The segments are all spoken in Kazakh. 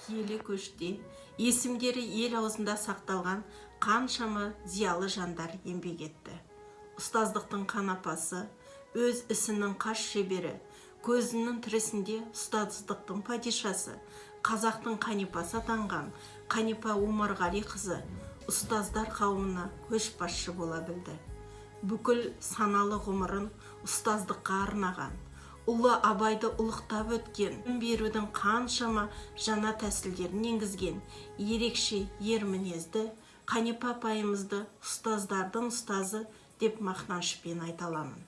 киелі көште есімдері ел аузында сақталған қаншама зиялы жандар еңбек етті. Ұстаздықтың қанапасы, өз ісінің қас шебері, көзінің тірісінде ұстаздықтың падишасы, қазақтың қанипасы атанған Қанипа Омарғали қызы ұстаздар қауымына көшбасшы бола білді. Бүкіл саналы ғұмырын ұстаздыққа арнаған, ұлы Абайды ұлықтап өткен, берудің қаншама жаңа тәсілдерін енгізген ерекше ер мінезді Қанипа апайымызды ұстаздардың ұстазы деп мақтанышпен айта аламын.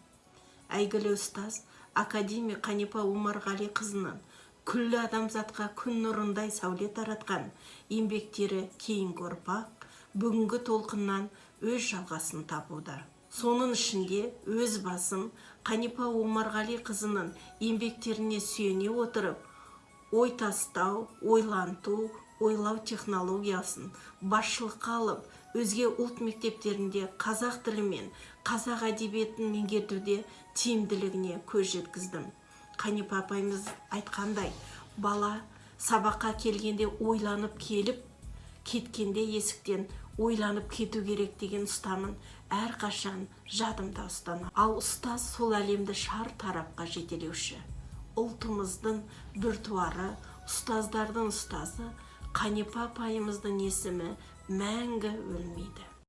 Әйгілі ұстаз академик Қанипа Омарғали қызының күллі адамзатқа күн нұрындай сәуле таратқан еңбектері кейінгі ұрпақ бүгінгі толқыннан өз жалғасын табуда. Соның ішінде өз басым Қанипа Омарғали қызының еңбектеріне сүйене отырып, ой тастау, ойланту, ойлау технологиясын басшылыққа алып, өзге ұлт мектептерінде қазақ тілі мен қазақ әдебиетін меңгертуде тиімділігіне көз жеткіздім. Қанипа апайымыз айтқандай, бала сабаққа келгенде ойланып келіп, кеткенде есіктен ойланып кету керек деген ұстаным әрқашан жадымда ұстана. Ал ұстаз сол әлемді шар тарапқа жетелеуші. Ұлтымыздың біртуары, ұстаздардың ұстазы Қанипа апайымыздың есімі мәңгі өлмейді.